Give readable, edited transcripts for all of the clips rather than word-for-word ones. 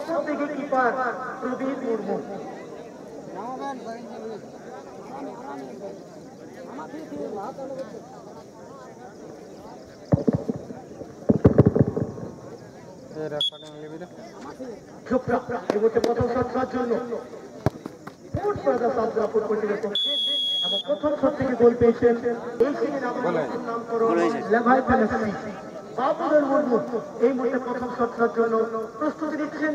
অপরদিকে কিপার প্রবীর মুর্মু। প্রথম শট জন্য এবং প্রথম শট থেকে গোল পেয়েছেন এই বাবুদের মুর্মু। এই মুহূর্তে প্রথম শটের জন্য প্রস্তুতি দিচ্ছেন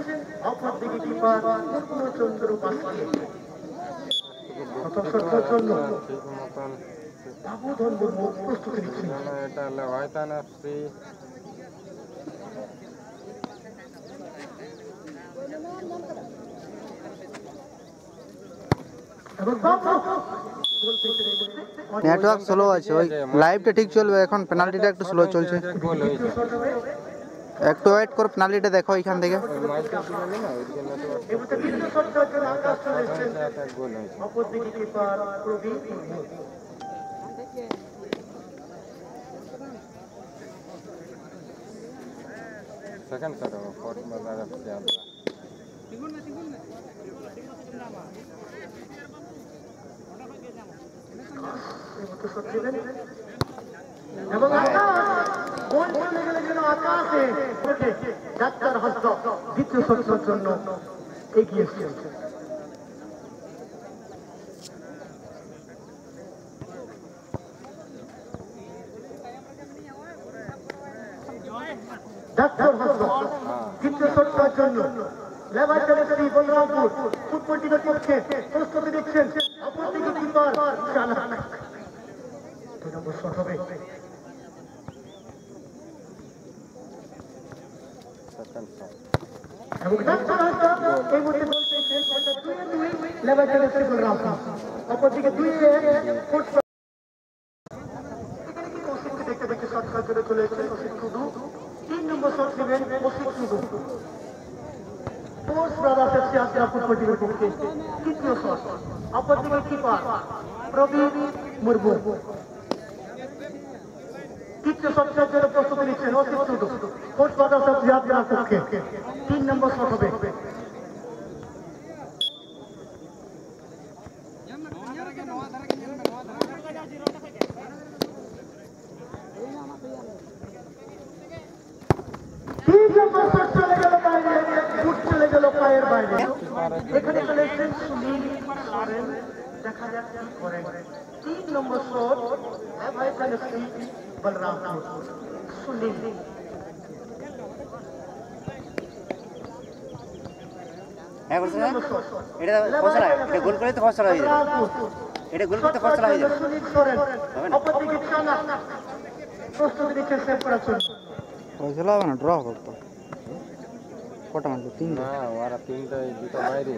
অপরদিকে কিপার পূর্ণচন্দ্র বাসকে। প্রথম শটের জন্য বাবুধন মুর্মু প্রস্তুতি দিচ্ছেন। নেটওয়ার্ক স্লো আছে, ওই লাইভটা ঠিক চলবে, এখন পেনাল্টিটা একটু স্লো চলছে, একটু ওয়েট করো, পেনাল্টিটা দেখো এখান থেকে। सेकंड शॉट है फोर्थ बाजार से आता এবং গোল চলে গেলে যেন আকাশে ডাক্তার হস্ত দ্বিতীয় শটের জন্য এগিয়ে এসেছে। ডাক্তার হস্ত দ্বিতীয় শটের জন্য লেবার টেনেসি বলরামপুর ফুটবল টিমের পক্ষে প্রস্তুতি দিচ্ছেন অপরদিকে কিপার চালাক। দুই নম্বর শট হবে এবং ডাক্তার হস্ত এই মুহূর্তে গোল পেয়েছেন 2-2 লেবার টেনেসি বলরামপুর। অপরদিকে 2-1 ফুটবল দেখতে দেখতে শট খেলতে চলে এসেছেন অসিত টুডু। 3 নম্বর শট নেবেন Asit Tudu. Force Brothers FC Adrapur football পক্ষে তৃতীয় শট। অপরদিকে কিপার প্রবীর মুর্মু। তৃতীয় শটের জন্য প্রস্তুতি নিচ্ছেন Asit Tudu. Force Brothers FC Adrapur পক্ষে 3 নম্বর শট হবে। পায়ের বাইরে এখানে চলে এসেছেন সুনীল সরেন। দেখা যাক কি করেন। 3 নম্বর শট বলরামপুর সুনীল। প্রস্তুতি নিচ্ছে সেভ করার জন্য। ড্র হবে তো কটা মারবে? 3 না ওরা 3টা দুটো বাইরে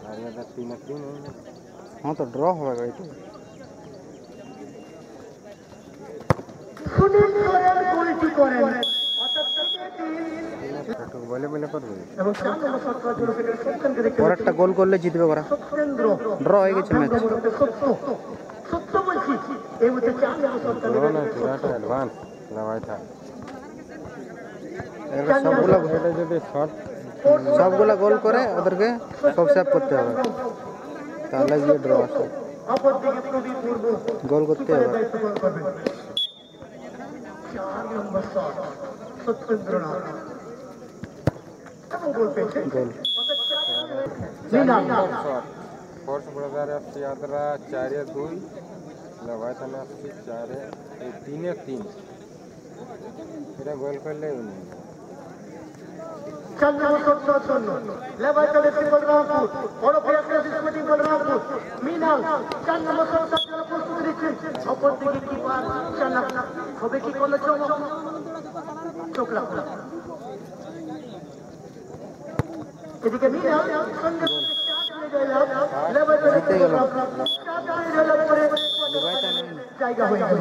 আর এটা 3-3। হ্যাঁ তো ড্র হবে এইটা। সুনীল সরেন গোলটি করেন বলে বলে করবে এবং 4 নম্বর শট করার জন্য সেখানে সত্যেন্দ্র দেখতে আর একটা গোল করলে জিতবে ওরা। সত্যেন্দ্র ড্র হয়ে গেছে ম্যাচ। সত্য বলছি এই মুহূর্তে 4 নম্বর শট ড্র না পুরাটা অ্যাডভান্স লাগাই था সবগুলা গোল করে ওদেরকে সব সেভ করতে হবে, তাহলে গিয়ে ড্র আসে। গোল করতে হবে। 4 নম্বর শট সত্যেন্দ্রনাথ গোল পেয়েছে। फोर्स ब्रदर FC आदरा 4-2 लवायतन FC 3-3 এটা গোল করলে উনি 4 নম্বর শটের জন্য লেভাইটন FC বলরামপুর বড় প্লেয়ার স্পোর্টিং বলরামপুর মিনাল 4 নম্বর শটের জন্য প্রস্তুতি নিচ্ছেন। অপরদিকে কিপার চালাক হবে কি কোনো চোখ রাখুন। এদিকে মিনাল সঙ্গে লেভাইটন FC জায়গা হয়ে গেল।